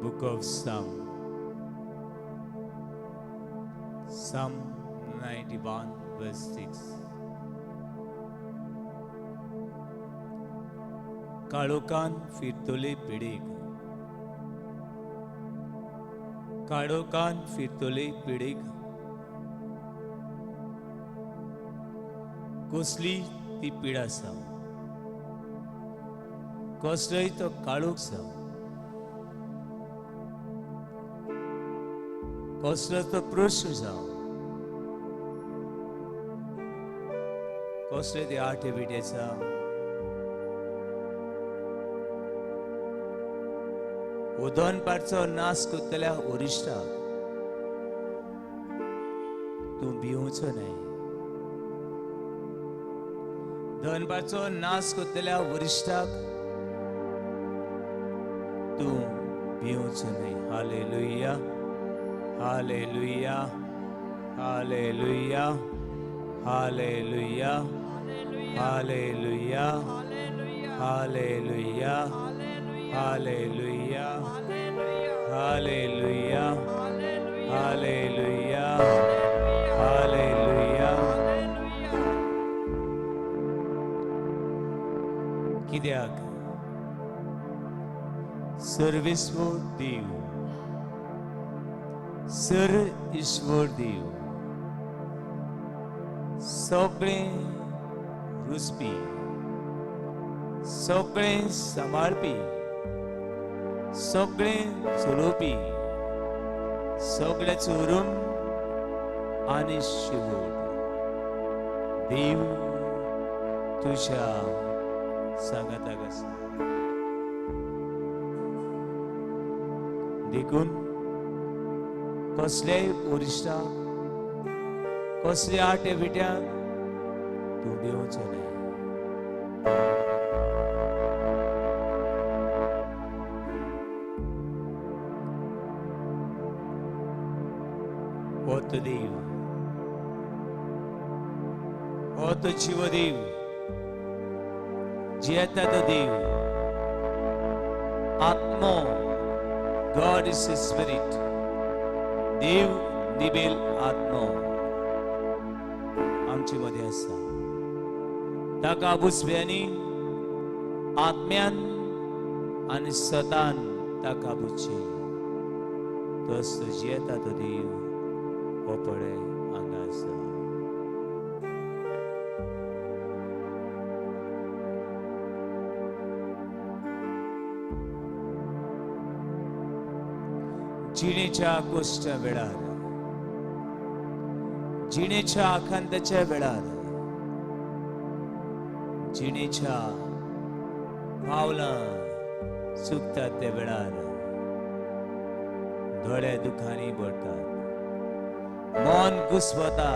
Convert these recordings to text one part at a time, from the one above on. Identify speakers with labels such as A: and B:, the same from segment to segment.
A: book of Psalm 91 verse 6. काळोखान फिरतोले पिडेक, काळोखान फिरतोले पिडेक, कसली ती पिडा जावं, कसलोय तो काळोख जावं, कसलो तो प्रश्न जावं, कसले ते आठे बिटे जावं, उदोन पारचो नाश कोत्तल्या वरिश्ठाक तूं भिवचो न्हय. दनपारचो नाश कोत्तल्या वरिश्ठाक तूं भिवचो न्हय. Hallelujah, hallelujah, hallelujah, hallelujah, hallelujah, hallelujah, hallelujah, hallelujah, hallelujah, hallelujah. कित्याक सर्वेश्वर देव, ईश्वर देव, सगळें रुजपी, सगळें सांबाळपी, सगळें चलोवपी, सगळें चोरून आनी शिवोड देव तुज्या सांगाताक आसा. देखून कसलेय वरिश्ठाक, कसल्या आटे बिट्याक तूं भिवचो न्हय. हो तो देव, हो तो जीव देव, जियेता तो देव, आत्मो, God is a spirit, देव निबेल आत्मो आमचे मदीं आसा. ताका बुजप्यांनी आत्म्यान आनी सतान ताका बुजची. तस तो जियेता तो देव हो पळय हांगा आसा. जिणेच्या गोश्ट वेळार, जिणेच्या आखांताच्या वेळार, जिणेच्या पावलां चुकतात त्या वेळार दोळे दुखांनी भरतात, मन घुस्वता,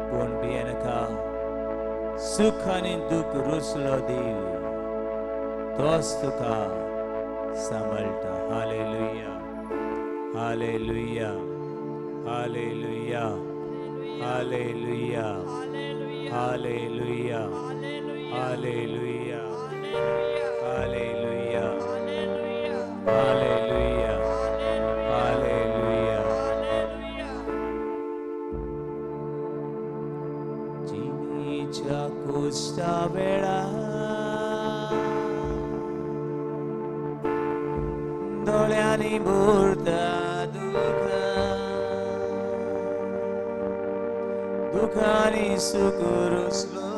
A: पूण भियेनाका. सुख आनी दुख रुसलो देव तोच तुका सांबाळटा. Hallelujah, hallelujah, hallelujah, hallelujah, hallelujah, hallelujah, hallelujah, hallelujah, hallelujah. जिणेच्या कोश्टा वेळार दोळ्यांनी भरता दुख, दुखांनी सुख रुसलो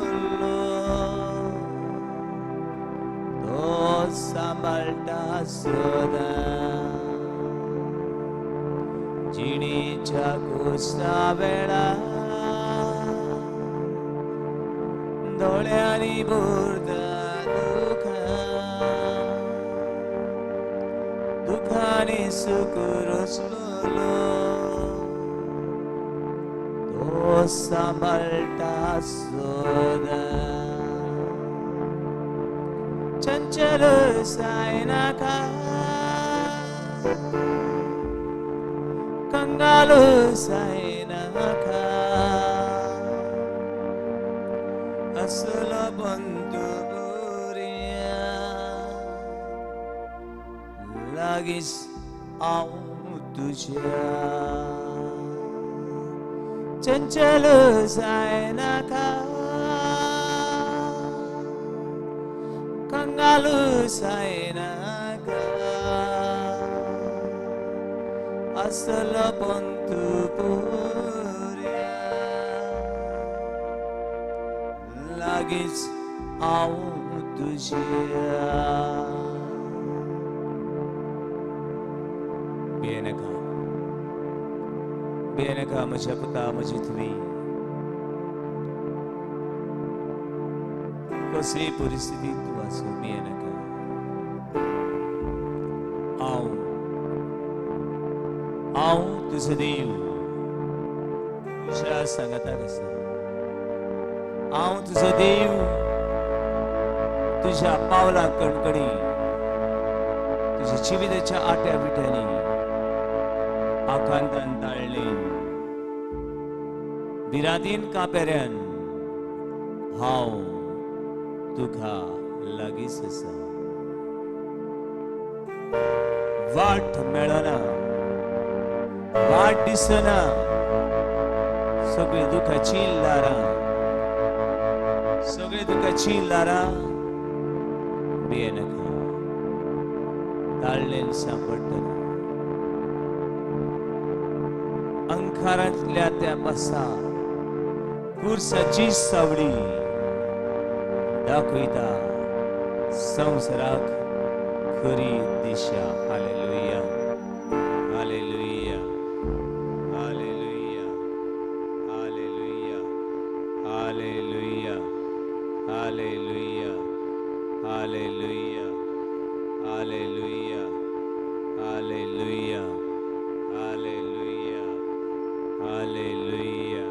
A: तो सांबाळटा सदां. जिणेच्या कोश्टा वेळार दोळ्यांनी भरता दुख, दुखांनी सुख रुसलो तो सांबाळटा सदां. चंचल जायनाका, कंगाल जायनाका. असलो बंधू लागींच हांव तुज्या चंचल जायनाका कंगाल जायनाका असलो पंतू पोरया लागींच हांव तुज्या भियेनाका म्हज्या पुता म्हजी तुमी कसली परिस्थिती तूं आसूं भियेनाका हांव तुजो देव तुज्या सांगाताक आसा हांव तुजो देव तुज्या पावलां कणकणी तुज्या जिविताच्या आट्या पिट्यांनी आकांतान ताळ्ळें भिरांतीन कापेऱ्यान हांव तुका लागींच आसा वाट मेळना वाट दिसना सगळी दुखाची लारां भियेनाका ताळ्ळेन सांपडटना अंकारांतल्या त्या बसा कुर्साची सावळी दाखयता संवसाराक खरी दिशा hallelujah hallelujah hallelujah hallelujah hallelujah hallelujah hallelujah hallelujah hallelujah hallelujah hallelujah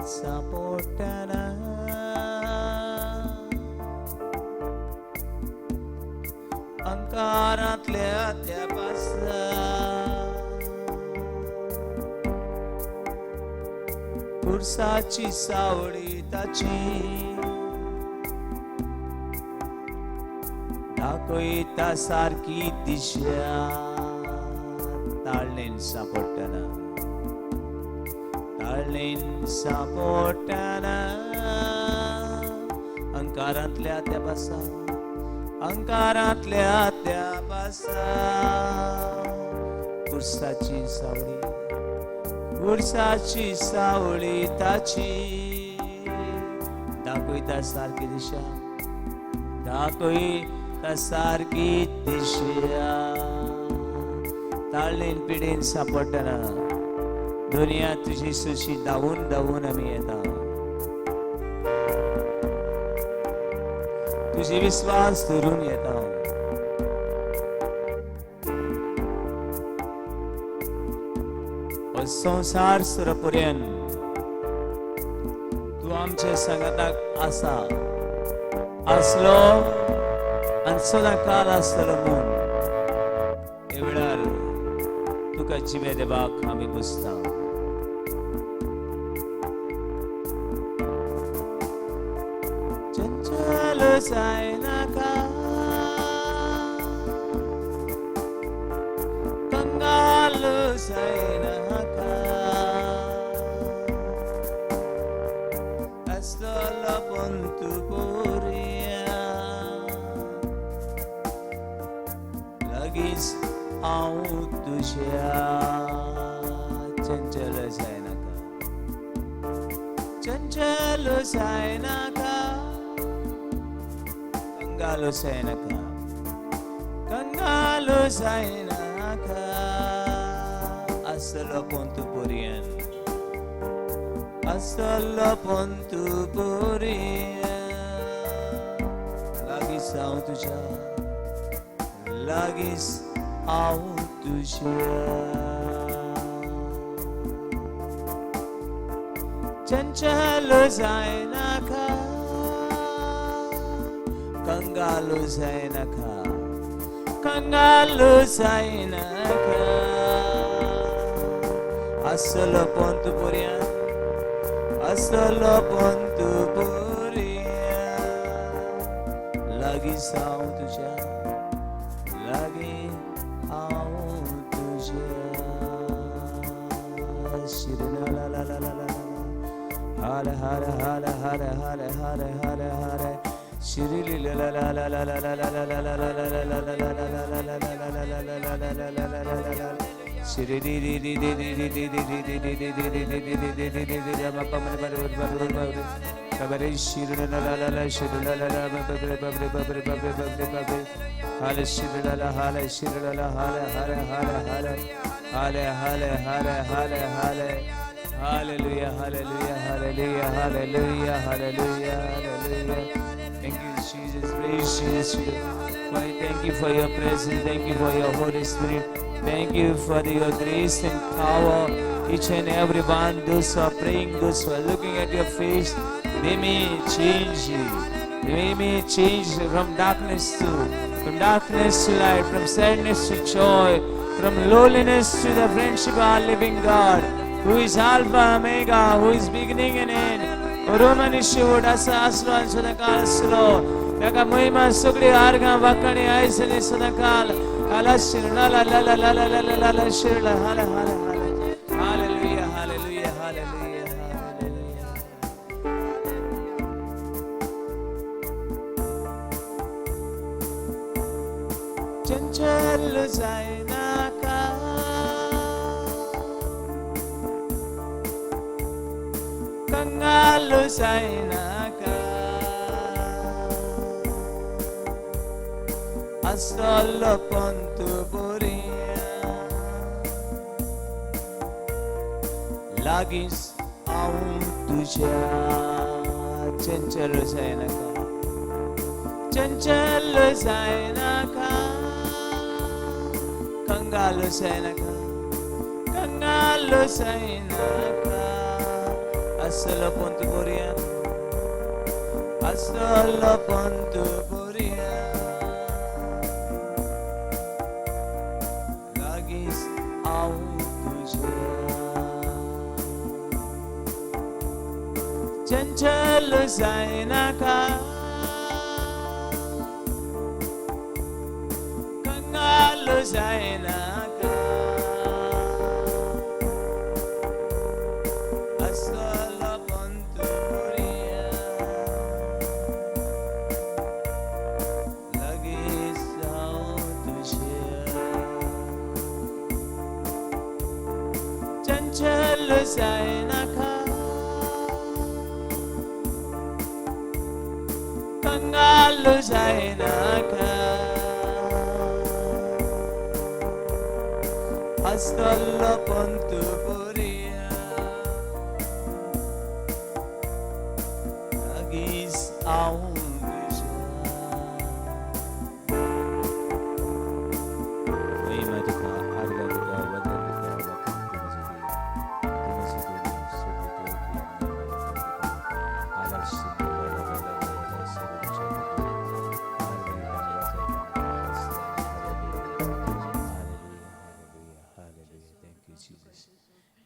A: Sapotana अंकारांतल्या त्या पासा कुर्साची सावळी ताची दाखयता सारकी दिशा ताळ्ळेन सापडटना ताळ्ळेन सापडटना अंकारांतल्या त्या पासा अंकारांतल्या त्या पासा कुर्साची सावळी ताची दाखयता सारकी दिशा दाखयता सारकी दिशा ताळ्ळेन पिडेन सापडटना दुनिया तुजी सुशी धांवून धांवून आमी येता तुझे विश्वास धरून येता संसार सरपर्यंत तू आमच्या संगताक आसा आसलो आनी सदां काल आसतलो म्हूण हे वेळार तुका जिवे देवाक आमी बुजता चंचल जायनाका कंगाल जायनाका असलो पंतू पोरया लागींच हांव तुज्या चंचल जायनाका कंगाल जायनाका असलो पंतू पोरया लागींच हांव तुज्या लागींच हांव तुज्या चंचल जायनाका कंगाल जायनाका कंगाल जायनाका असल पंतपुरिया असल पंतपुरिया लागी साव तुझ्या लागी आव तुझ्या शिरला ला ला ला ला ला हरे हरे हरे हरे हरे हरे हरे हरे शिरली ला ला ला ला ला ला ला ला ला ला ला ला शिरी दी दी दी दी दी दी दी दी दी दी दी दी दी दी दी दी कबरे शिर ला ला ला ला शिर ला ला ला बबरे बबरे बबरे बबरे बबरे बबरे हाले शिर ला ला हाले शिर ला ला हाले हाले हाले हाले हाले हाले हाले हाले हाले hallelujah hallelujah hallelujah hallelujah hallelujah hallelujah thank you Jesus praise Jesus thank you for your presence thank you for your Holy Spirit thank you for your grace and power each and every one those who are praying those who are looking at your face they may change you they may change from darkness to light from sadness to joy from lowliness to the friendship of our living God who is Alpha Omega who is beginning and end Roman Ishud asa aslan sudakal slo daga muhima sugdi arga vakani aisani sudakal alashir la la la la la la la la la shir la hala hala hala hallelujah hallelujah hallelujah hallelujah chanchal zaina ka कंगाल जायनाका असल पंतपुरिया लागीस आऊं तुझ्या चंचल जायनाका चंचल जायनाका कंगाल जायनाका कंगाल जायनाका असल पंतपुरिया लागीस आऊं तुझ्या चंचल जायनाका कंगाल जायनाका चंचल जायनाका कंगाल जायनाका असल पंतपुरिया लागीस आऊं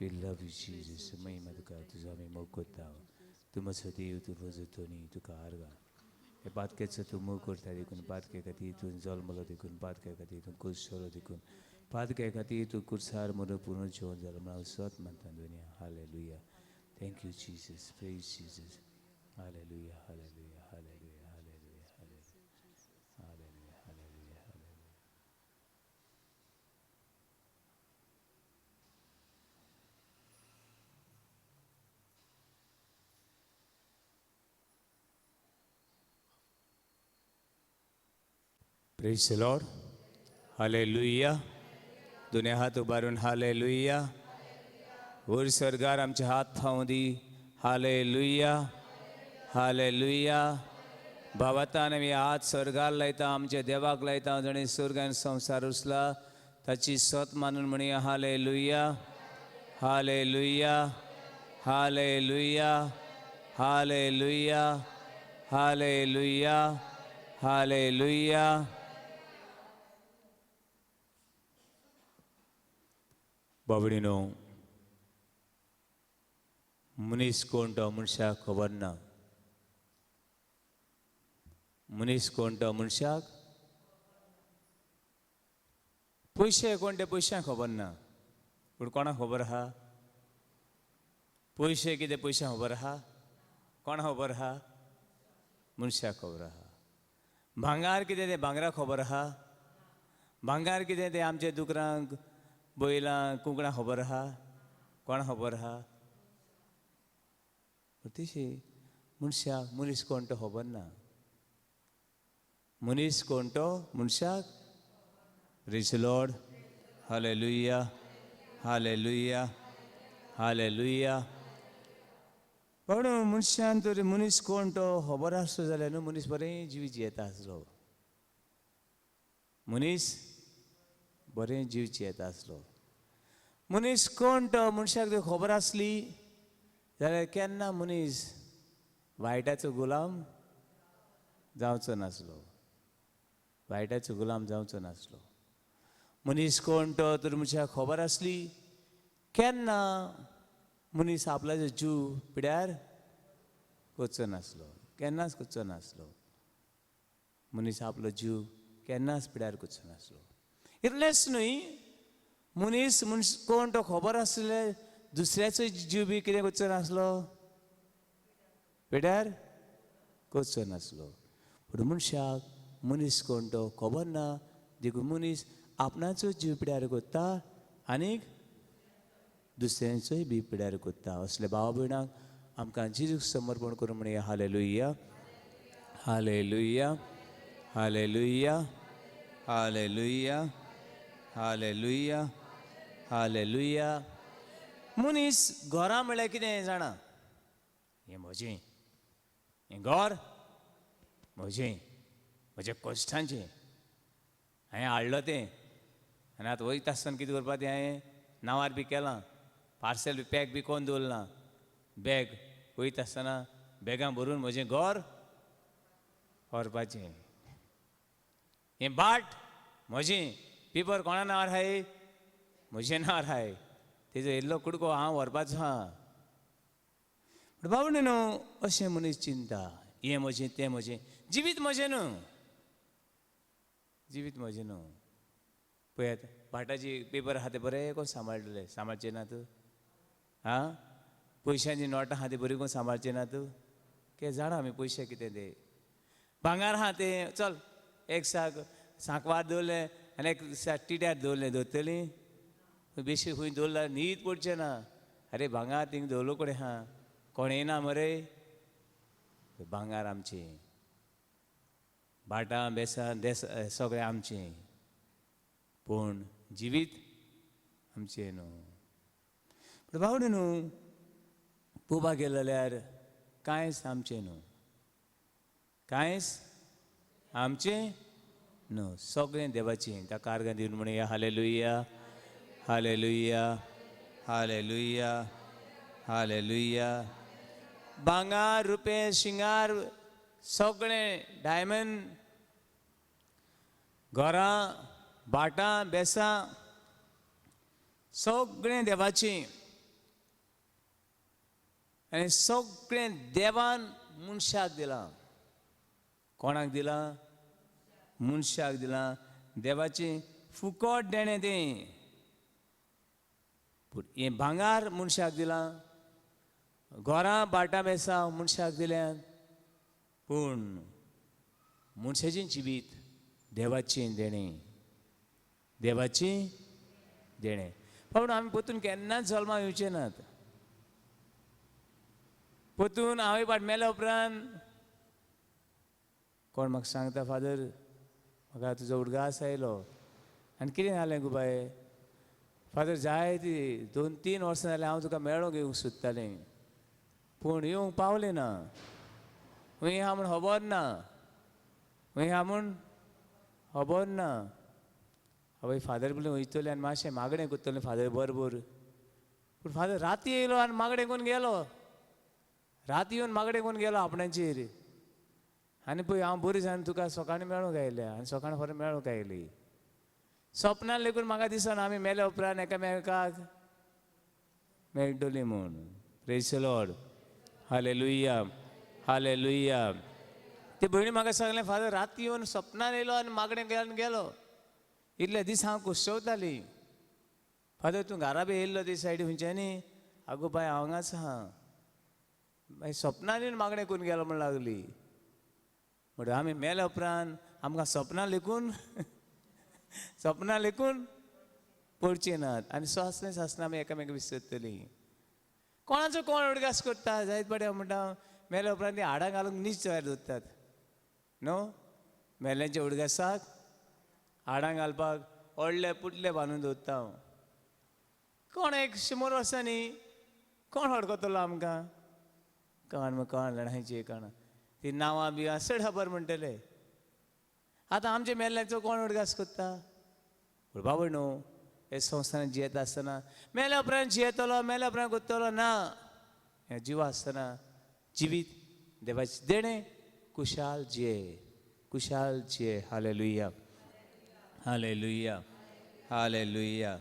A: We love you, Jesus. महिमा तुका तुझा आम्ही मोग करता तुमचो देव तू रोजतोनी तुका आर्गा हे पातकेचं तू मोग करता देखून पातके खातीर तू जल्मलो देखून पातके खातीर तू कुर्सलो देखून पातके खातीर तू कुर्सार म्हणून पूर्ण जेवण जालो म्हणून स्वत म्हणटा दुनिया hallelujah thank you Jesus praise Jesus hallelujah hallelujah hallelujah hallelujah hallelujah hallelujah hallelujah hallelujah Praise the Lord. Hallelujah. दुनिया हात उबारून हालेलुया. वर सरगार आमचे हात फावंदी हालेलुया. हालेलुया. भावातान आमी हात सरगार लायता आमच्या देवाक लायता जणे स्वर्गान संसार उसला ताची सत मानून म्हणया hallelujah. Hallelujah. Hallelujah hallelujah hallelujah hallelujah. बाबडीनो मनीस कोण तो मनशाक खबर ना. मनीस कोण तो मनशाक पयशे कोण ते पयशांक खबर ना. पूण कोणाक खबर आहा? पयशे कितें पयशांक खबर आहा? कोणाक खबर आहा? मनशाक खबर आहा. भांगार कितें तें भांगराक खबर आहा? भांगार कितें तें आमच्या दुकरांक बैलांक कुंकणाक खबर आहा? कोणाक खबर आहा? तशी मनशाक मनीस कोण तो खबर ना. मनीस कोण तो मनशाक. Praise the Lord. Hallelujah hallelujah hallelujah. म्हणून मनशान तर मनीस कोण तो खबर आसलो जाल्यार न्हू मनीस बरें जीव जियेता आसलो. मनीस बरें जीव जियेता आसलो. मनीस कोण तो मनशाक जर खबर आसली जाल्यार केन्ना मनीस वायटाचो गुलाम जावचो नासलो. वायटाचो गुलाम जावचो नासलो. मनीस कोण तो तर मनशाक खबर आसली केन्ना मनीस आपल्याचो जीव पिड्यार करचो नासलो. केन्नाच करचो नासलो. मनीस आपलो जीव केन्नाच पिड्यार करचो नासलो. इतलेंच न्हय मनीस कोण तो खबर आसले दुसऱ्याचो जीव बी कितें करचो नासलो. पिड्यार करचो नासलो. पूण मनशाक मनीस कोण तो खबर ना देखून मनीस आपणाचो जीव पिड्यार करता आनीक दुसऱ्यांचोय बी पिड्यार करता. असले भाव भयणांक आमकां जेजूक समर्पण करूं म्हणया. Hallelujah hallelujah hallelujah hallelujah hallelujah hallelujah. मनीस घरां म्हळ्यार कितें जाणा. हें म्हजें. हें घर म्हजें. म्हज्या कश्टांचें हांवें हाडलो तें. आनी आतां वयता आसतना कितें करपा तें हांवें नांवार बी केलां. पार्सल बी पॅक बी कोन्न दवरलां. बॅग वयता आसतना बॅगां भरून म्हजें घर व्हरपाचें. हें बाट म्हजें. पेपर कोणा नांवार आहाय? म्हज्या नांवार आहाय. तेजो इल्लो कुडको हांव व्हरपाचो आहा. पूण बाबडे न्हू अशें मनीस चिंता. हें म्हजें तें म्हजें. जिवीत म्हजें न्हू. जिवीत म्हजें न्हू. पळयात भाटाची पेपर आहा ते बरें कोण सांबाळटले. सांबाळचे नात. आं पयशांची नोटां आहा ती बरी कोण सांबाळचे नात. कितें जाणा आमी पयशे कितें ते. भांगार आहा तें चल एक सांकवार दवरलें आनी एक टिट्यार दवरलें दवरतलीं. बेशी खंय दवरल्यार न्हीद पडचें ना. अरे भांगार थिंग दवरलो कडेन आहा. कोण येना मरे. भांगार आमचें. भाटां बेसां सगळें आमचें. पूण जिवीत आमचें न्हू. पूण बावडे न्हू पोवपाक गेले जाल्यार कांयच आमचें न्हू. कांयच आमचें न्हू. सगळें देवाचें. ताका आर्गां दिवन म्हणया हालेलुया हालेलुया हालेलुया हालेलुया. भांगार रुपें शिंगार सगळें डायमंड घरां भाटां बेसां सगळें देवाचें. आनी सगळें देवान मनशाक दिलां. कोणाक दिलां? मनशाक दिलां. देवाचें फुकट देणें तें. पूण हें भांगार मनशाक दिलां. घरां भाटां बेसां मनशाक दिल्यात. पूण मनशाचें जिवीत देवाचें देणें. देवाचें देणें. पूण आमी परतून केन्नाच जल्माक येवचे नात. परतून आवय बाट मेल्या उपरांत कोण म्हाका सांगता फादर म्हाका तुजो उडगास आयलो. आनी कितें जालें गो बाय? फादर जाय ती 2-3 वर्सां जालीं हांव तुका मेळोंक येवंक सोदतालें पूण येवंक पावलें ना. खंय आहा म्हूण खबर ना. खंय आहा म्हूण खबर ना. आवय फादर म्हणलें वयतलें आनी मातशें मागणें करतलें फादर बरोबर. पूण फादर राती येयलो आनी मागडे कोण गेलो. राती येवन मागडे कोण गेलो आपणाचेर. आनी पळय हांव बरी जावन तुका सकाळी मेळूंक आयलें आनी सकाळी फरें मेळूंक आयली. सपनान लेकून म्हाका दिसना आमी मेल्या उपरांत एकामेकाक मेळटली म्हूण. Praise the Lord. Hallelujah hallelujah. ते भयणी म्हाका सांगलें फादर राती येवन सपनान येयलो आनी मागडे घेवन गेलो. इतले दीस हांव कुशवताली. फादर तूं घरा बी येयल्लो ते सायडी खंयच्यानी. आगो बाय हांव हांगाच आहा. मागीर सपनान येवन मागणें करून गेलो म्हण लागली. म्हणून आमी मेल्या उपरांत आमकां सपनां लेकून सपनां लेकून पडचीं नात. आनी स्वासना सासना आमी एकामेका विसरतलीं. कोणाचो कोण उडगास करता जायत पाटी म्हणटा मेल्या उपरांत ती हाडां घालूंक नीज भायर दवरतात न्हू. मेल्यांच्या उडगासाक हाडां घालपाक व्हडले पुटले बांदून दवरता हांव. कोण एक 100 वर्सांनी कोण हडकोतलो आमकां. कोण लढायची कोण ती नांवां बिवां चड खबर म्हणटले. आतां आमच्या मेल्ल्याचो कोण उडगास करता. पूण बाबा न्हू हे संवसारांत जियेता आसतना मेल्या उपरांत जियेतलो मेल्या उपरांत करतलो ना. हे जिवा आसतना जिवीत देवाची देणें कुशाल जिये कुशाल जिये. Hallelujah hallelujah hallelujah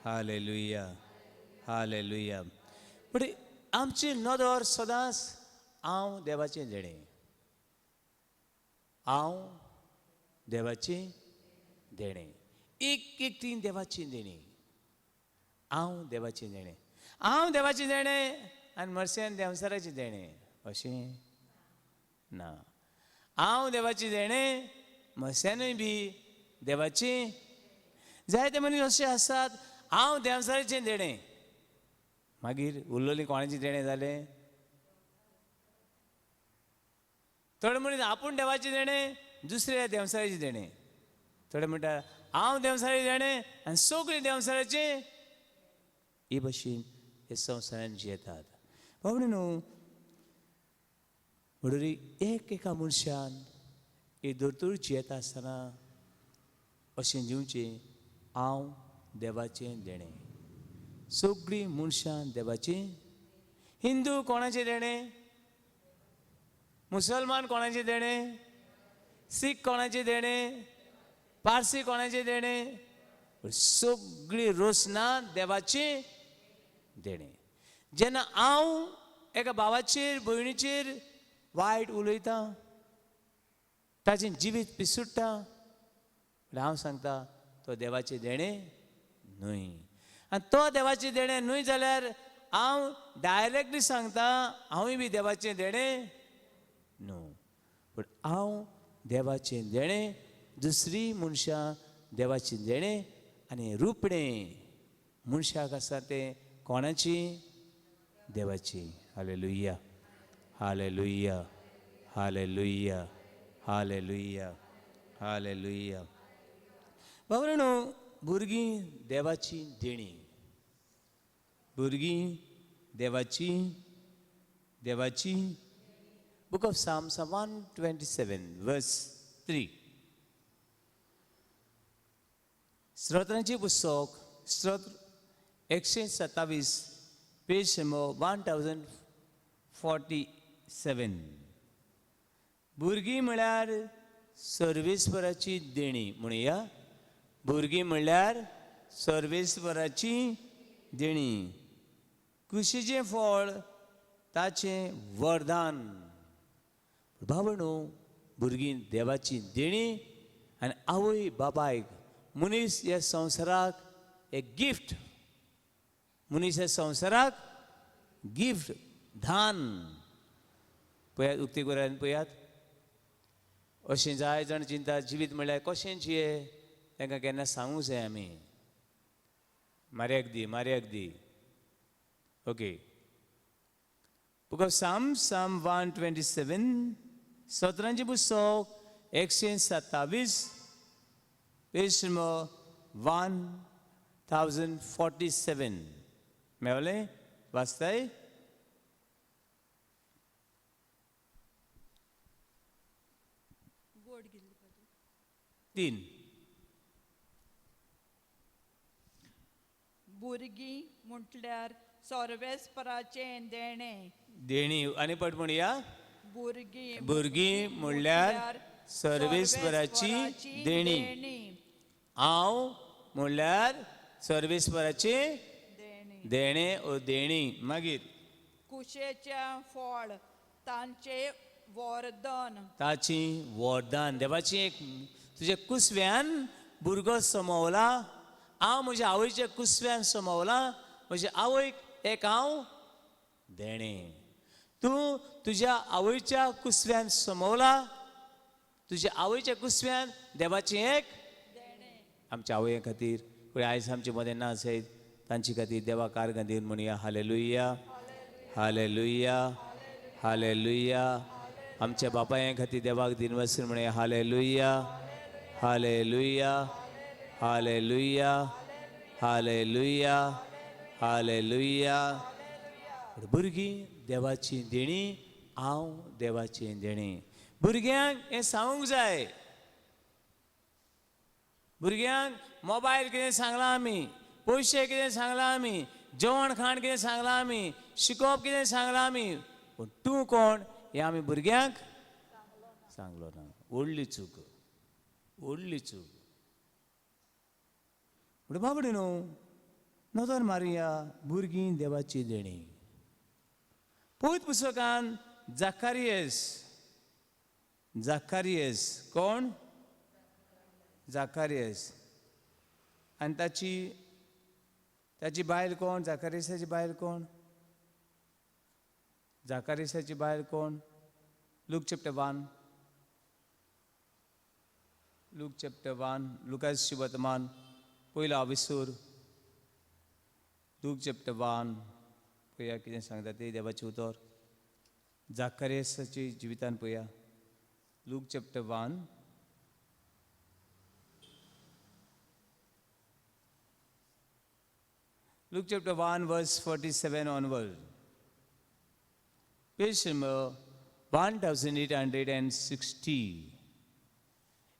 A: hallelujah hallelujah. म्हणजे आमची नदर सदांच हांव देवाचें देणें. हांव देवाचें देणें. एक तीन देवाची देणी. हांव देवाचें देणें. हांव देवाचें देणें आनी मर्स्यान देंवसाराचें देणें अशें ना. हांव देवाचें देणें मर्स्यानूय बी देवाचें. जायते मनीस अशे आसात हांव देंवसाराचें देणें. मागीर उरलेलीं कोणाचें देणें जालें. थोडे मनीस आपूण देवाचें देणें दुसरे देंवसाराचें देणें. थोडे म्हणटा हांव देंवसाराचें देणें आनी सगळीं देंवसाराचें. हे भशेन हे संवसारांत जियेतात. पावणे न्हू. म्हणून एका मनशान हे धर्तूर जियेता आसतना अशें जिवचें हांव देवाचें देणें. सगळीं मनशां देवाचें. हिंदू कोणाचें देणें. मुसलमान कोणाचें देणें. सीख कोणाचें देणें. पारसी कोणाचें देणें. सगळीं रोसनां देवाचें देणें. जेन्ना हांव एका भावाचेर भयणीचेर वायट उलयतां ताचें जिवीत पिसुट्टा हांव सांगता तो देवाचें देणें न्हय. आनी तो देवाचें देणें न्हय जाल्यार हांव डायरेक्टली सांगता हांवूय बी देवाचें देणें न्हू. पूण हांव देवाचें देणें दुसरी मनशां देवाचें देणें आनी रुपणें मनशाक आसा तें कोणाची देवाची. Hallelujah hallelujah hallelujah hallelujah hallelujah. बाबरानो भुरगीं देवाची देणी. भुरगीं देवाची देवाची. Book of Psalms 127 verse 3. स्तोत्रांची पुस्तक स्तोत्र 127 पेज नंबर 1047. भुरगीं म्हळ्यार सर्वेस्पराची देणी म्हणुया. भुरगीं म्हळ्यार सर्वेस्पराची देणी. कुशीचें फळ ताचें वरदान. बाबणो भुरगीं देवाची देणी आनी आवय बापायक मनीस ह्या संवसाराक एक गिफ्ट. मनीस ह्या संवसाराक गिफ्ट दान. पळयात उक्ती करून पळयात. अशें जाय जाण चिंता जिवीत म्हणल्यार कशें जिये तांकां केन्ना सांगूंक जाय आमी. मार्याक दी. Okay. Book of Psalms, Psalm 127, स्तोत्रांची पुस्तक 127 पेज नंबर 1047. मेळ्ळें वाचताय. तीन.
B: भुरगीं म्हटल्यार सर्वेस्पराचे देणे.
A: देणी आनी पट म्हणया
B: भुरगीं
A: भुरगीं म्हणल्यार सर्वेस्पराची देणी. हांव म्हणल्यार सर्वेस्पराची
B: देणी.
A: देणे ओ देणी. मागीर
B: कुशेचे फळ तांचे वर्धन.
A: ताची वरदान. देवाची एक तुझे कुसव्यान भुरगो समवला. हांव म्हज्या आवयच्या कुसव्यान समवला. म्हज्या आवयक एक हांव देणे. तूं तुज्या आवयच्या कुसव्यान समवला. तुज्या आवयच्या कुसव्यान देवाची एक आमच्या आवये खातीर कोणी आयज आमचे मदें ना आसत तांचे खातीर देवा कारगां दिवन म्हणया हालेलुया हालेलुया हालेलुया. आमच्या बापाय खातीर देवाक दिनवसन म्हणया hallelujah hallelujah hallelujah hallelujah hallelujah. भुरगीं देवाची देणी. हांव देवाची देणी. भुरग्यांक हें सांगूंक जाय. भुरग्यांक मोबायल कितें सांगलां आमी, पयशे कितें सांगलां आमी, जेवण खाण कितें सांगलां आमी, शिकोवप कितें सांगलां आमी, पूण तूं कोण हें आमी भुरग्यांक सांगलो ना. व्हडली चूक, व्हडली चूक. म्हणटा बाबडे न्हू नजर मारया भुरगीं देवाची देणी. पवित्र पुस्तकान जाकारियस कोण? जाकारियस. आनी ताची बायल कोण? जाकारियसाची बायल कोण? जाकारियसाची बायल कोण? Look chapter 1. Look chapter 1 Lucas वर्तमान पयलो विसूर. लूक चॅप्टर 1 पळया कितें सांगता ते देवाचें उतर. जाकारियसाची जिवितान पळया. Look chapter 1 Luke chapter 1 verse 47 onward. Page number 1860.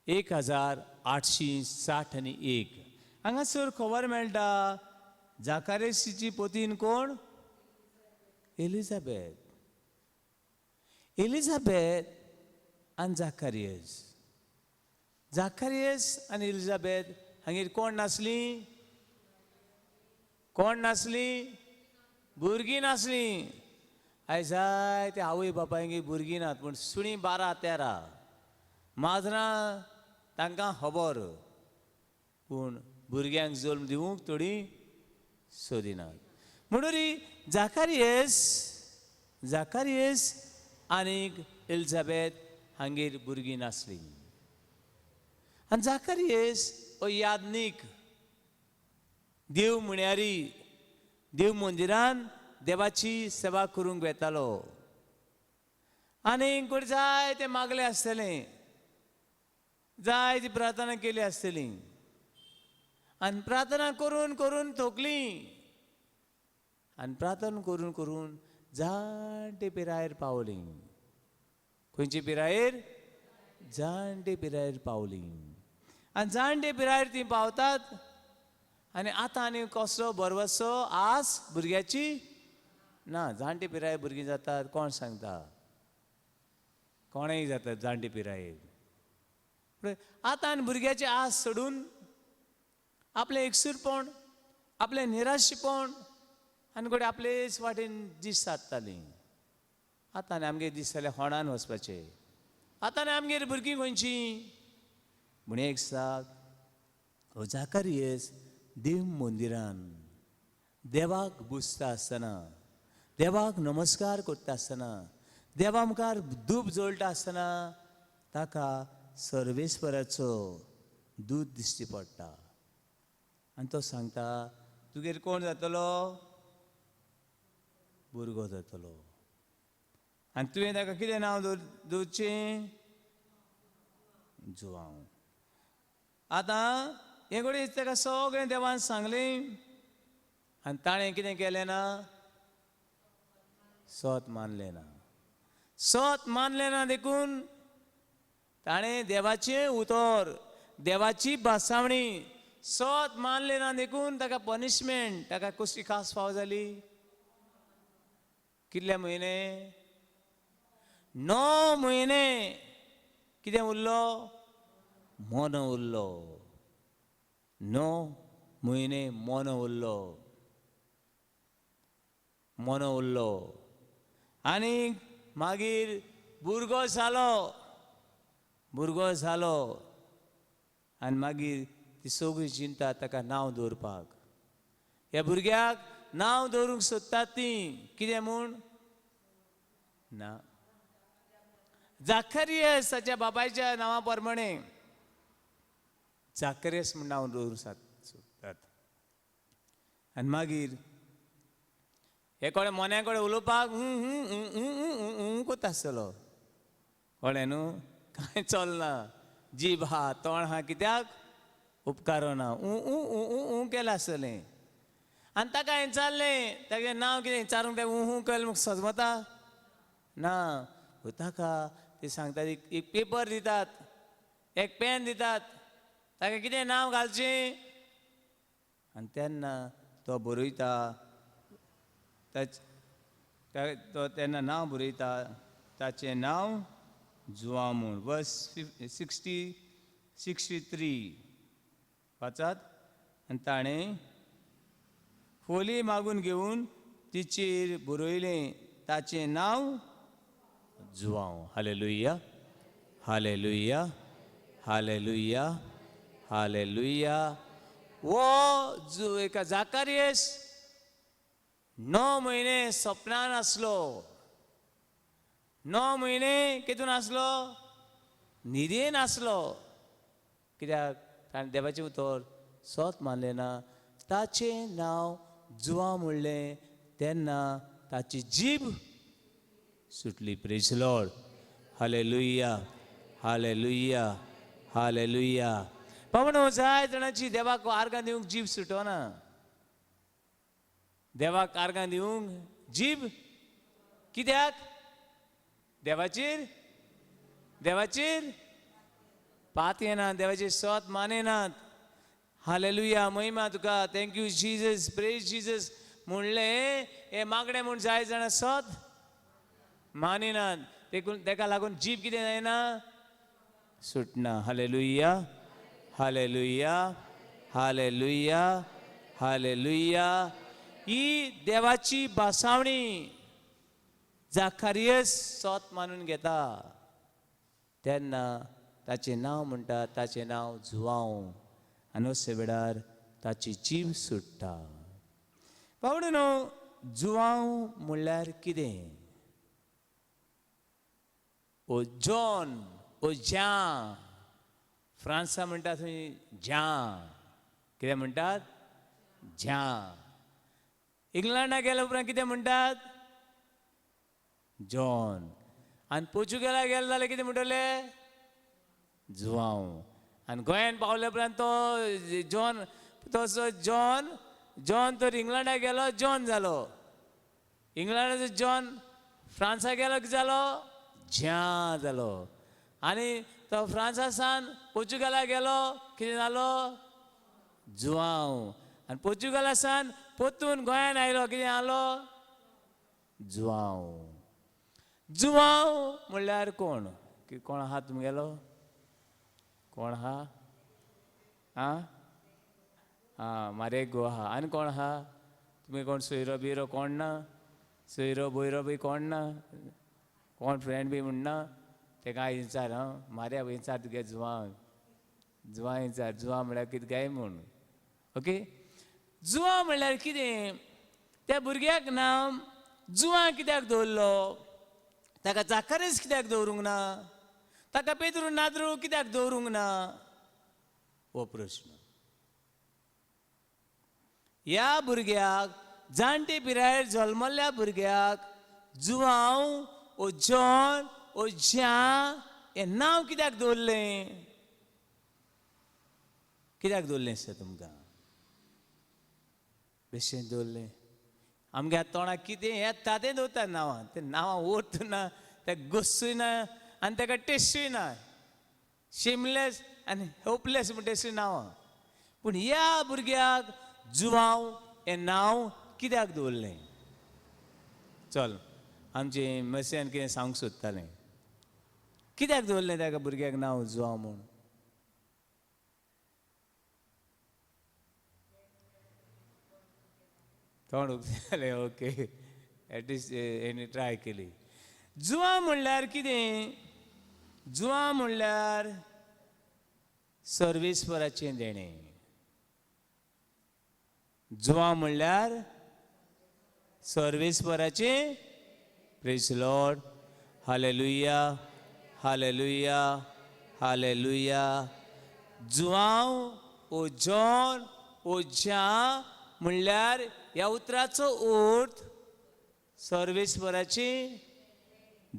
A: 1861. हांगासर खबर मेळटा जाकारियसाची पत्नी कोण? एलिझाबेथ. एलिझाबेथ आनी जाकारियस. जाकारियस आनी एलिझाबेथ हांगेर कोण नासली? कोण नासली? भुरगीं नासली. आयज जाय ते आवय बापायंगे भुरगीं नात पूण सुणी 12-13 माजरां तांकां खबर पूण भुरग्यांक जल्म दिवंक थोडी सोदिनात. म्हणून जाकारियस आनीक एलिझाबेथ हांगेर भुरगीं नासलीं. आनी जाकारियस हो यादनीक देव म्हणयारी देव मंदिरान देवाची सेवा करूंक वेतालो. आनीक कोण जाय ते मागले आसतले, जाय ती प्रार्थना केली आसतली. आनी प्रार्थना करून करून थकली. आनी प्रार्थना करून करून जाणटे पिरायेर पावली. खंयचे पिरायेर? जाणटे पिरायेर पावली. आनी जाणटे पिरायेर ती पावतात. आनी आतां आनी कसलो भरवसो आस भुरग्याची ना. जाणटे पिरायेर भुरगीं जातात कोण सांगता? कोणेय जातात जाणटे पिरायेर. आतां आनी भुरग्याची आस सोडून आपलें एकसूरपण, आपलें निराशेपण आनी कोडे आपलेच वाटेन दीस सारतालीं. आतां आनी आमगे दीस जाल्यार होणान वचपाचें. आतां आनी आमगेर भुरगीं खंयचीं? म्हण एक साक हो जाकारियस देव मंदिरान देवाक बुजता आसतना, देवाक नमस्कार करता आसतना, देवा मुखार धूप जोडटा आसतना ताका सर्वेस्पराचो दूत दिश्टी पडटा. आनी तो सांगता तुगेर कोण जातलो? भुरगो जातलो. आनी तुवें ताका कितें नांव दवरचें? जुवांव. आतां हे घडये ताका सगळें देवान सांगलें आनी ताणें कितें केलें ना? सत मानलें ना. सत मानलें ना देखून ताणें देवाचें उतर, देवाची भासावणी सत मानलें ना देखून ताका पनिशमेंट, ताका कसली खास फाव जाली? कितले म्हयने 9 म्हयने कितें उरलो मन उरलो 9 म्हयने मन उरलो आनी मागीर भुरगो जालो आनी मागीर ती सगळी चिंता ताका नांव दवरपाक ह्या भुरग्याक नांव दवरूंक सोदतात ती कितें म्हूण ना जाकरियस ताच्या बापायच्या नांवा प्रमाणे जाकरियस म्हूण नांव दवरूंक सोदतात आनी मागीर हे कोणे मोन्या कडेन उलोवपाक कोता आसतलो कळ्ळें न्हू कांय चलना जीब हा तोंड हा कित्याक उपकारो ना केलें आसतलें आनी ताका विचारलें तागे नांव कितें विचारूंक तें केलें म्हाका सजमता ना ताका ते सांगतात एक पेपर दितात एक पेन दितात ताका कितें नांव घालचें आनी तेन्ना तो बरयता तो तेन्ना नांव बरयता ताचें नांव जुआंव म्हूण वर्स 63 वाचात आनी ताणें फोली मागून घेवन तिचेर बरयलें ताचें नांव João hallelujah hallelujah hallelujah hallelujah वो एका जाकारियस 9 म्हयने सपनान आसलो 9 म्हयने कितून आसलो न्हिदेन आसलो कित्याक ताणें देवाचें उतर सोत मानलें ना ताचें नांव जुआंव म्हणलें तेन्ना ताची जीब सुटली praise lord hallelujah hallelujah hallelujah पावणो जाय जाणांची देवाक आर्गां दिवंक जीब सुटोना देवाक आर्गां दिवंक जीब कित्याक देवाचेर पात येना देवाचेर सोत मानेनात हालेलुया महिमा तुका थँक्यू जीजस प्रेज जीजस म्हणलें हे मागणें म्हूण जाय जाणां सोत मानिनात तेका लागून जीब कितें जायना सुटना हालेलुया हालेलुया हालेलुया हालेलुया ही देवाची बासावणी जाकारियस सोत मानून घेता तेन्ना ताचें नांव म्हणटा ताचें नांव जुआंव आनी अशे वेळार ताची जीब सुट्टा पावडून जुआंव म्हणल्यार कितें ओ जॉन ओ ज्या फ्रांसा म्हणटा थंय ज्या कितें म्हणटात ज्या इंग्लंडाक गेल्या उपरांत कितें म्हणटात जॉन आनी पोर्चुगेलाक गेले जाल्यार कितें म्हणटले जुआंव आनी गोंयान पावल्या उपरांत तो जॉन तसो जॉन तर इंग्लंडाक गेलो जॉन जालो इंग्लंडाचो जॉन फ्रांसाक गेलो कितें जालो ज्या जालो आनी तो फ्रांसा सान पोर्चुगेलाक गेलो कितें जालो जुआंव आनी पोर्चुगेला सान परतून गोंयान आयलो कितें जालो जुआंव जुआंव म्हणल्यार कोण आहा तुमगेलो कोण आहा आं मारेगो आहा आनी कोण आहा तुमी कोण सोयरो बिरो कोण ना सोयरो बोयरो बी कोण ना कोण फ्रेंड बी म्हणना तेका विचार मार्या विचार तुगे जुआंव विचार जुआंव म्हळ्यार कितें काय म्हूण ओके जुआंव म्हणल्यार कितें त्या भुरग्याक नांव जुआं कित्याक दवरलो ताका जाकारियस कित्याक दवरूंक ना ताका पेद्रू नाद्रू कित्याक दवरूंक ना हो प्रश्न ह्या भुरग्याक जाणटे पिरायेर जल्मल्ल्या भुरग्याक जुआंव ओ जॉन ओ ज्या हें नांव कित्याक दवरलें आसता तुमकां बेश्टें दवरलें आमच्या तोंडाक कितें येता तें दवरता नांवां तें नांवां ओर्थ ना तें गसूय ना आनी ताका टेस्टूय ना शेमलेस आनी होपलेस म्हणटा अशीं नांवां पूण ह्या भुरग्याक जुआंव हें नांव कित्याक दवरलें चल आमचे मसियान कितें सांगूंक सोदतालें कित्याक दवरलें ताका भुरग्याक नांव जुआंव म्हूण तोंड उगतालें ओके एटलिस्ट हेणी ट्राय केली जुआंव म्हणल्यार कितें जुआंव म्हणल्यार सर्वेस्पराचें देणें जुआंव म्हणल्यार सर्वेस्पराचें praise lord hallelujah hallelujah hallelujah जुआंव ओ जॉन ओ ज्या म्हणल्यार ह्या उतराचो अर्थ सर्वेस्पराचें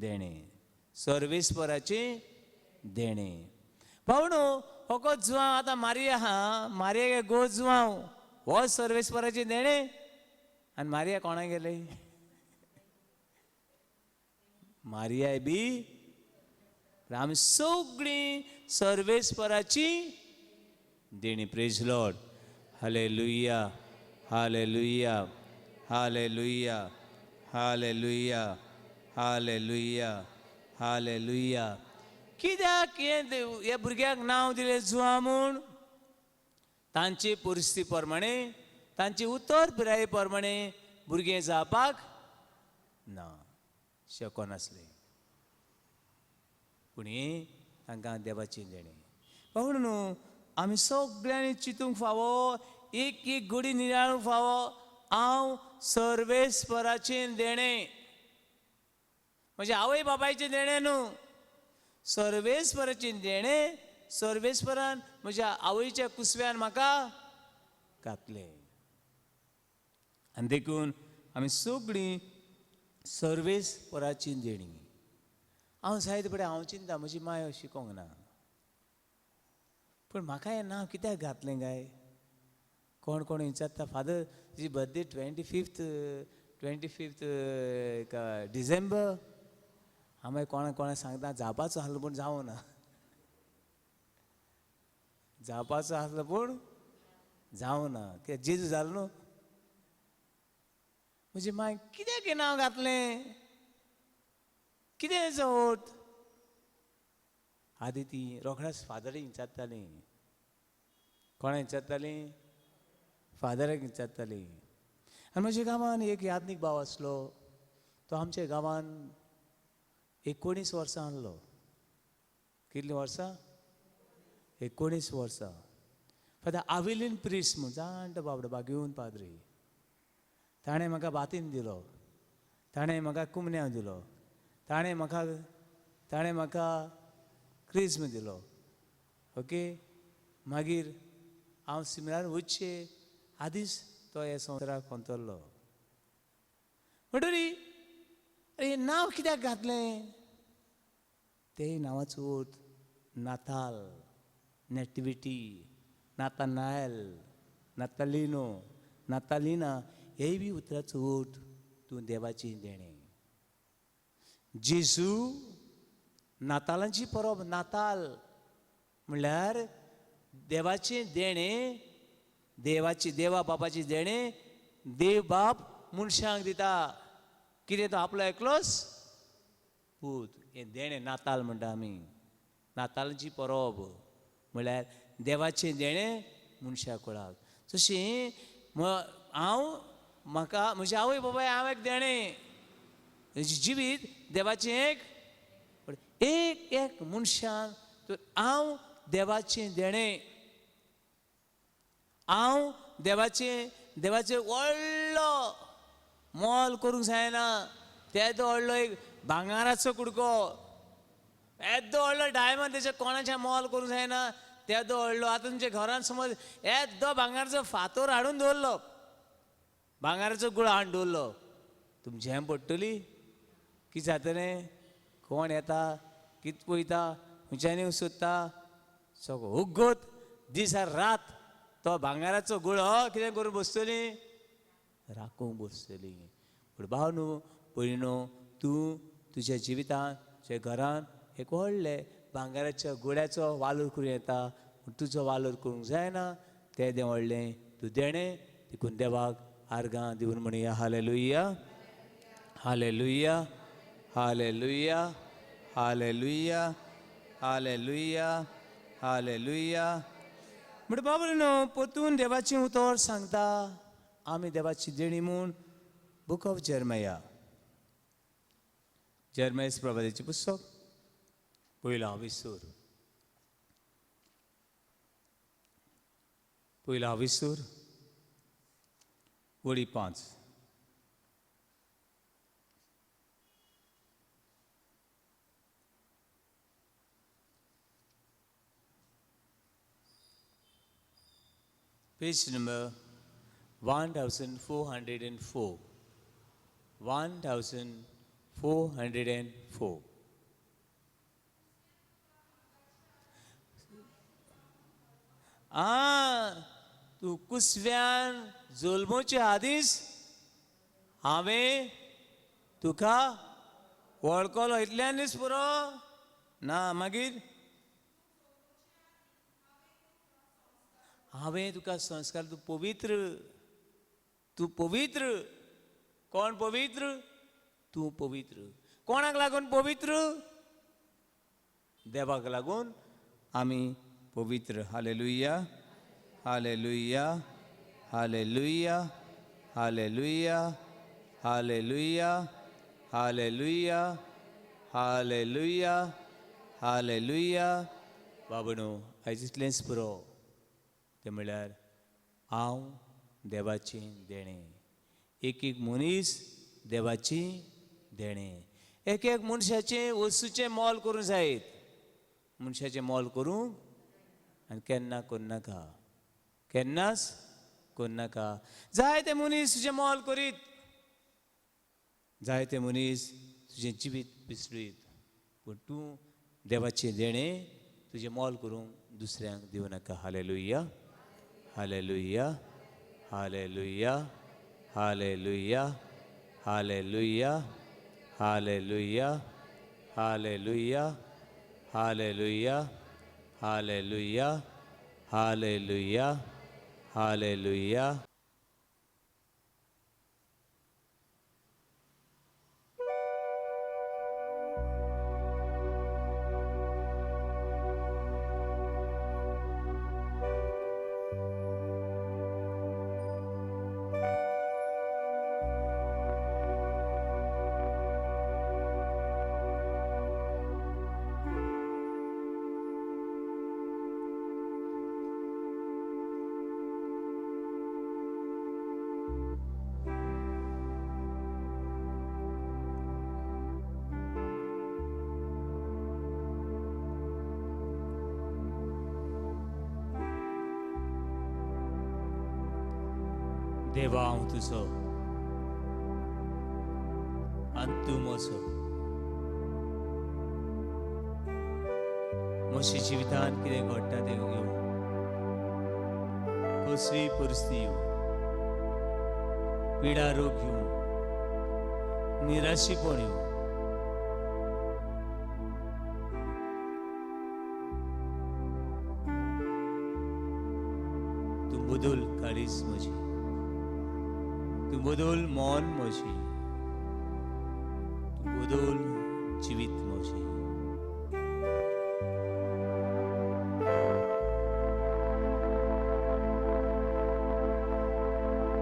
A: देणें सर्वेस्पराचें देणें पावणो हो जुआंव आतां मारिया आहा मारिया गो जुआंव हो सर्वेस्पराचें देणें आनी मारिया कोणा गेले मारिया बी आमी सगळीं सर्वेस्पराची देणी praise lord hallelujah hallelujah hallelujah hallelujah hallelujah hallelujah कित्याक ह्या भुरग्याक नांव दिलें जुआंव म्हूण तांची परिस्थिती प्रमाणे तांची उतर पिराये प्रमाणे भुरगें जावपाक ना शकनासलें पूण हें तांकां देवाचें देणें कळ्ळें न्हू आमी सगळ्यांनी चिंतूंक फावो एक एक घडी निराळूंक फावो हांव सर्वेस्पराचें देणें म्हज्या आवय बापायचें देणें न्हू सर्वेस्पराचें देणें सर्वेस्परान म्हज्या आवयच्या कुसव्यान म्हाका घातलें आनी देखून आमी सगळीं सर्वेस्पराची देणी हांव जायते पडे हांव चिंता म्हजी माय शिकोंक ना पूण म्हाका हें नांव कित्याक घातलें काय कोण कोण विचारता फादर तुजी बर्थडे 25th डिसेंबर हांव मागीर कोणा कोणा सांगता जावपाचो आसलो पूण जावं ना जावपाचो आसलो पूण जावं ना कित्याक जेजू जालो न्हू म्हजी माय कित्याक हें नांव घातलें कितें हेजो अर्थ आदी ती रोखडेच फादराक विचारताली कोणा विचारताली फादराक विचारताली आनी म्हज्या गांवांत एक यादनीक भाव आसलो तो आमच्या गांवांत 19 वर्सां आहलो कितलीं वर्सां 19 वर्सां फादर आविलीन प्रिस्ट म्हूण जाणटो बाबडो बागेवन पाद्री ताणें म्हाका बातीन दिलो ताणें म्हाका कुमन्यांव दिलो ताणें म्हाका क्रिस्म दिलो ओके मागीर हांव सिमिनार वचचे आदींच तो ह्या संवसाराक कोंतरलो म्हणटरी हें नांव कित्याक घातलें ते नांवाचो अर्थ नाताल नेटिविटी नातानायल नातालिनो नातालिना हेय बी उतराचो अर्थ तूं देवाचें देणें जेजू नातालांची परब नाताल म्हणल्यार देवाचें देणें देवा बापाचें देणें देव बाप मनशांक दिता कितें तो आपलो एकलोच पूत हें देणें नाताल म्हणटा आमी नातालांची परब म्हणल्यार देवाचें देणें मनशाक कोळाक तशें म्हाका म्हज्या आवय बापाय हांव एक देणें जिवीत देवाचें एक मनशान हांव देवाचें देणें हांव देवाचें व्हडलो मोल करूंक जायना तेदो व्हडलो एक भांगाराचो कुडको येदो व्हडलो डायमंड तेचे कोणाचें मोल करूंक जायना तेदो व्हडलो आतां तुमच्या घरांत समज येदो भांगाराचो फातर हाडून दवरलो भांगाराचो गुळ हाडून दवरलो तुमचें हें पडटली कितें जातलें कोण येता कितें पळयता खंयच्यानी सोदता सगळो उगोत दीस रात तो भांगाराचो गुळो कितें करून बसतली राखूंक बसतली पूण भाव न्हू पळय तूं तुज्या जिवितांत तुज्या घरांत एक व्हडलें भांगाराच्या गुळ्याचो वालोर करूं येता पूण तुजो वालोर करूंक जायना तें दें व्हडलें तूं देणें देखून देवाक आर्गां दिवन म्हणया hallelujah hallelujah hallelujah hallelujah hallelujah hallelujah. म्हणजे बाबा न्हू परतून देवाची उतर सांगता आमी देवाची देणी म्हूण बुक ऑफ जर्मया जर्मयस प्रवादीचे पुस्तक पयला विसूर वडी 5. Page number 1404. 1404. तू कुसव्यान जुल्मोच्या आदीस हांवें तुका वळखलो इतल्यानच पुरो ना. मागीर हांवें तुका संस्कार तूं पवित्र. कोण पवित्र? तूं पवित्र. कोणाक लागून पवित्र? देवाक लागून आमी पवित्र. Hallelujah hallelujah hallelujah hallelujah hallelujah hallelujah hallelujah hallelujah. बाबणो आयज इतलेंच पुरो. ते म्हळ्यार हांव देवाचें देणें. एक मनीस देवाची देणें. एक मनशाचें वस्तूचें मोल करूं जायत. मनशाचें मोल करूं आनी केन्ना करनाका. केन्नाच करनाका. जायते मनीस तुजें मोल करीत. जायते मनीस तुजें जिवीत पिसडीत. पूण तूं देवाचें देणें तुजें मोल करूंक दुसऱ्यांक दिवं नाका. Hallelujah hallelujah hallelujah hallelujah hallelujah hallelujah hallelujah hallelujah hallelujah hallelujah hallelujah. देवा हांव तुजो आनी तूं म्हजो. म्हज्या जिवितांत कितें घडटा तें घेवन कसलीय परिस्थिती येवं, पिडा रोग घेवन, निराशीपण येवं, तूं बदल काडीस म्हजी. तूं बदल मन म्हजी. तूं बदल जिवीत म्हजी.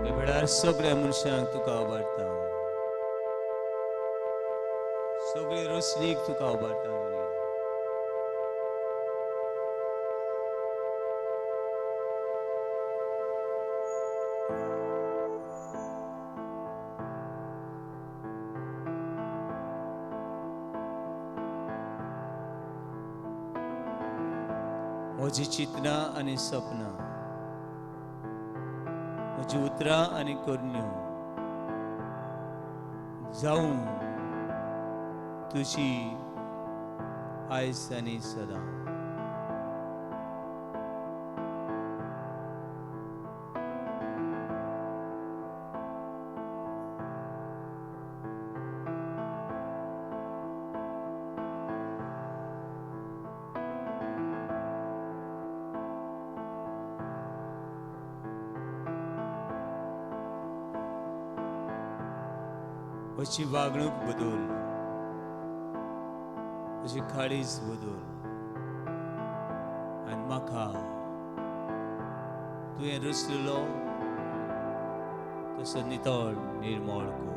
A: हे वेळार सगळ्या मनशांक तुका आभारता. सगळे रोसणीक तुका आभारता. म्हजी चिंतना आनी सपनां, म्हजी उतरां आनी करण्यो जावं तुजी आयज आनी सदां. म्हजी वागणूक बदल. तुझी काळीज बदल आनी म्हाका तुवें रचलेलो तसो नितळ निर्मळ कर.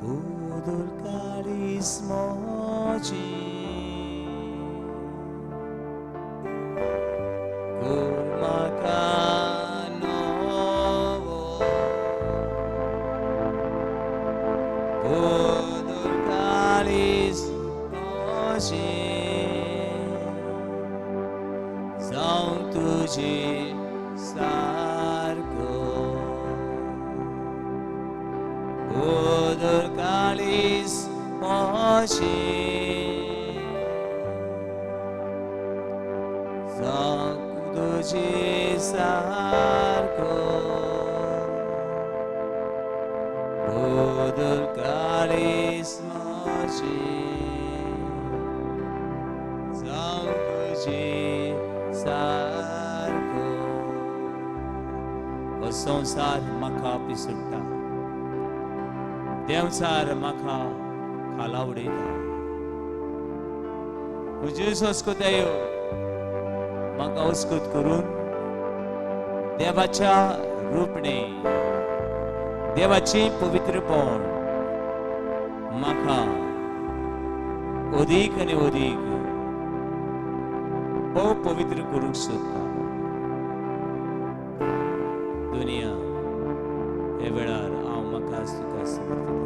A: Budul kalis moci kurmakanovo. Budul kalis moci zaung tuji sargo. Budul kalis moci zaung tuji sargo. Budul kalis moci zaung tuji sargo. O संसार म्हाका पिसुट्टा, देवचार म्हाका खाला उडयता. तुजी संस्कृतायो म्हाका उस्कूत करून देवाच्या रूपणे देवाची पवित्रपण म्हाका अदीक आनी अदीक पवित्र करूंक सोदता. दुनिया हे वेळार हांव म्हाका तुका समर्पिता.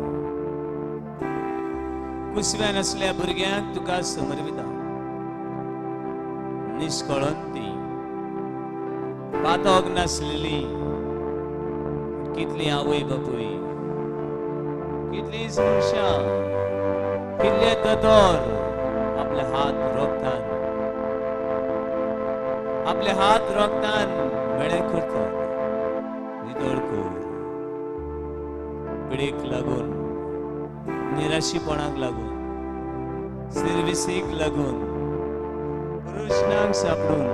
A: कुसव्यान असल्या भुरग्यांक तुका समर्पिता. निष्कळंती पातोग नासलेली कितली आवय बापूय, कितलीच मनशां, कितले दोतोर आपले हात रोखतान मेळे करतात. नितळ कर. पिडेक लागून, निराशीपणाक लागून, सर्विसीक लागून, प्रश्नांक सापडून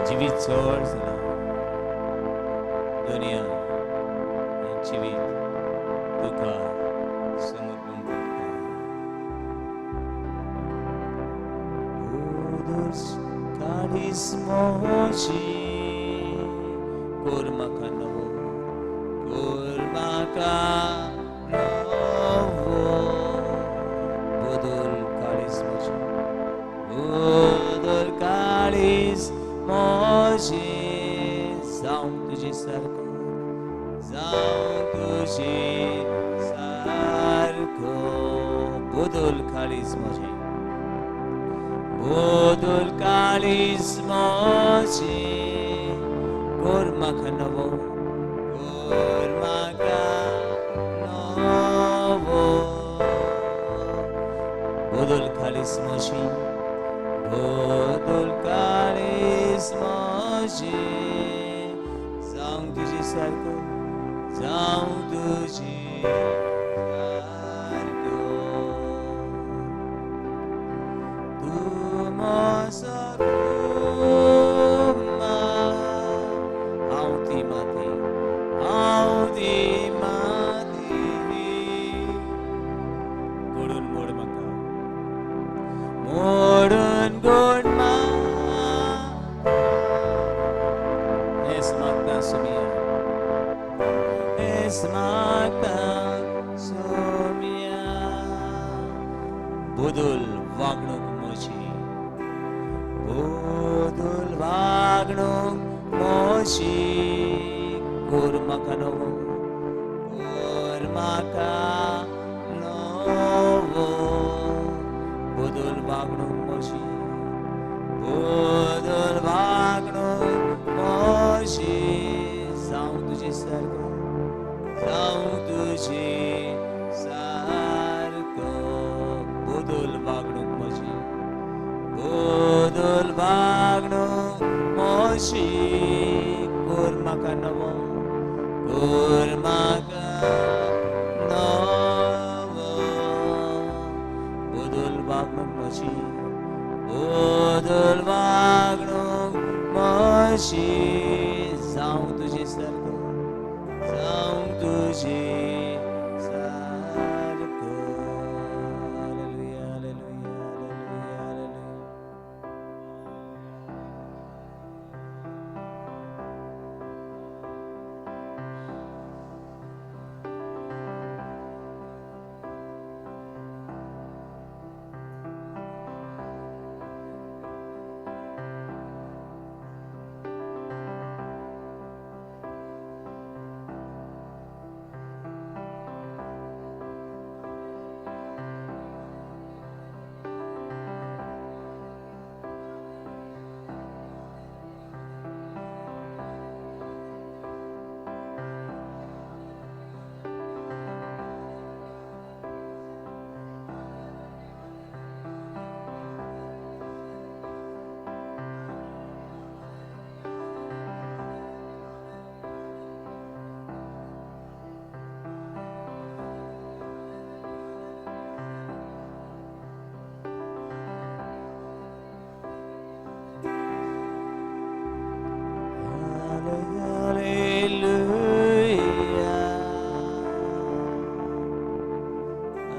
A: जिवीत चड जाला. दुनिया हें जिवीत तुका समर्पण करता. काळीज मोची कोर म्हाका नवो, कोर म्हाका नवो. बदल काळीज मोची, बदल काळीज मोची जावं तुजे सारको, जावं तुजे सारको. बदल काळीज मोची, बदल काळीज मोची कोर म्हाका नवो, कोर म्हाका नवो. बदल काळीज मोची, बदल काळीज मोची जावं तुजे सारको, जावं तुजे सारको. तूं म्हजो कुमा, हांव ती माती, हांव ती माती. घडून मोड म्हाका, मोडून घोड म्हाका. हेच मागता सोमिया, हेच मागता सोमिया. बदल वागणूक म्हजी, बदल वागणूक म्हजी कोर म्हाका नवो, कोर म्हाका नवो. बदल वागणूक म्हजी, बदल वागणूक म्हजी जावं तुजे सारको, जावं तुजे सारको. बदल वागणूक म्हजी, बदल वागणूक म्हजी कोर म्हाका नवो, कोर म्हाका नवो. बदल वागणूक म्हजी, बदल वागणूक म्हजी जावं तुजे सारको, जावं तुझे सारको. Hallelujah, hallelujah,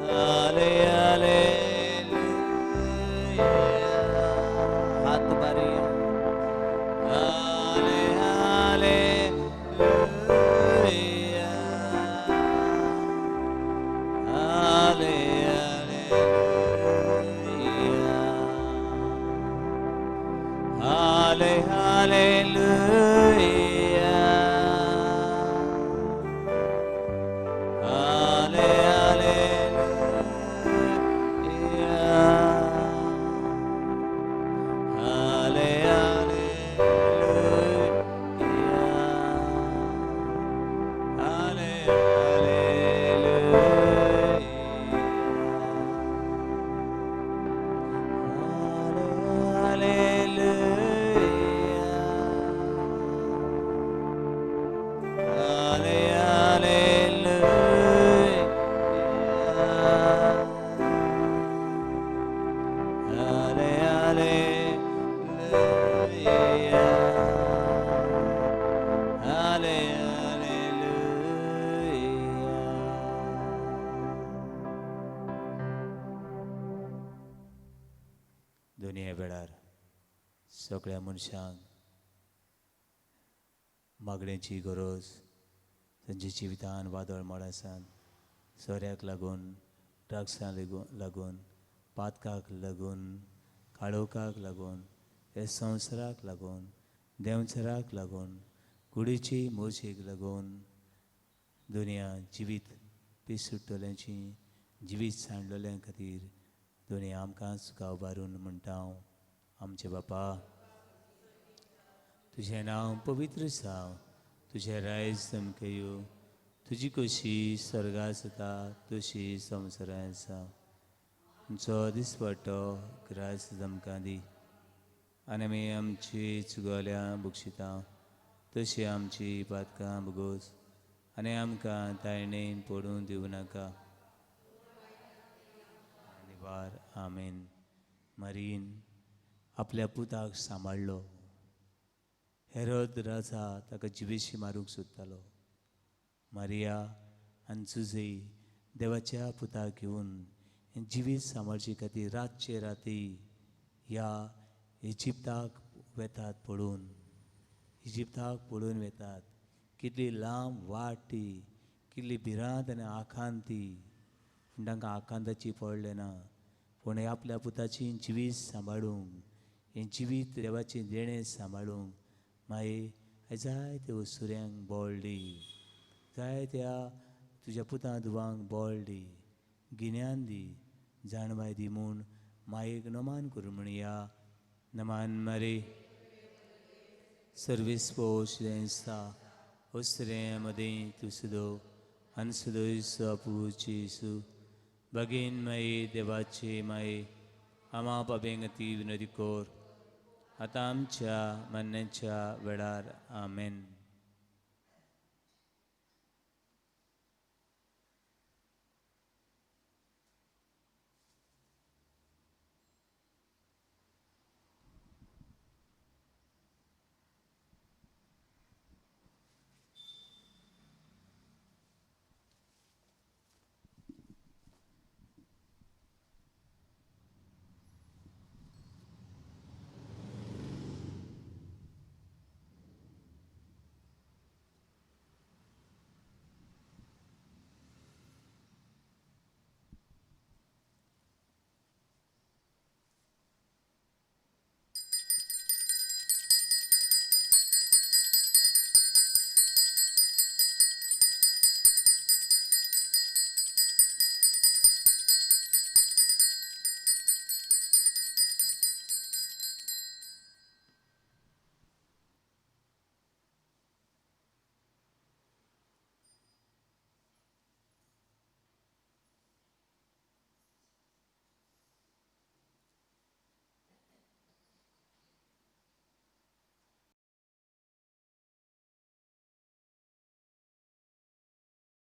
A: hallelujah, hallelujah. हाथ मारिए. हाले हालेलुया. हाले हालेलुया. हाले हालेलुया. हाले हालेलुया. हाले हालेलुया. हाले दुनिया वेळार सगळ्या मनशांक मागण्यांची गरज तांच्या जिवितान वादळ मोड आसात. सोऱ्याक लागून, ड्रग्सांक लागून, पातकाक लागून, काळोखाक लागून, ह्या संवसाराक लागून, देंवचाराक लागून, कुडीची मोजेक लागून दुनिया जिवीत पिसुट्टल्यांची जिवीत सांडलेल्या खातीर दुनिया आमकां सुका उबारून म्हणटा हांव, आमचे बापा तुझें नांव पवित्र जावं, तुझें रायज सामकें येवं, तुजी कशी स्वर्गांत जाता तशी संवसारांत जावं. आमचो दिसपट्टो ग्रास आमकां दी आनी आमी आमची चुकवल्यां बक्षिता तशी आमची पातकां भोगोस आनी आमकां ताळणेन पडून दिवं नाका. निवार. आमेन. मरीन आपल्या पुताक सांबाळलो. हेरोद राजा ताका जिवेशी मारूंक सोदतालो. मारिया आनी जुजे देवाच्या पुताक घेवन जिवीत सांबाळचे खातीर रातचे राती ह्या इजिप्ताक वेतात पडून वेतात. कितली लांब वाट ती, कितली भिरांत आनी आखांत ती, पूण तांकां आखांताची पडलें ना. पूण आपल्या पुताची जिवीत सांबाळूंक, हें जिवीत देवाचें देणें सांबाळूंक मागीर जायत्या वस्तुऱ्यांक बोळ दी, जायत्या तुज्या पुता धुवांक बोळ दी, गिन्यान दी, जाणवाय दी म्हूण मायेक नमान करूं म्हणया. नमान मारी सर्वेस्पोश देंसा ostre madi tu sudo ansudo sapu Gesù bagin mai devace mai ama pabengati vinadikor atamcha mannecha vedar amen.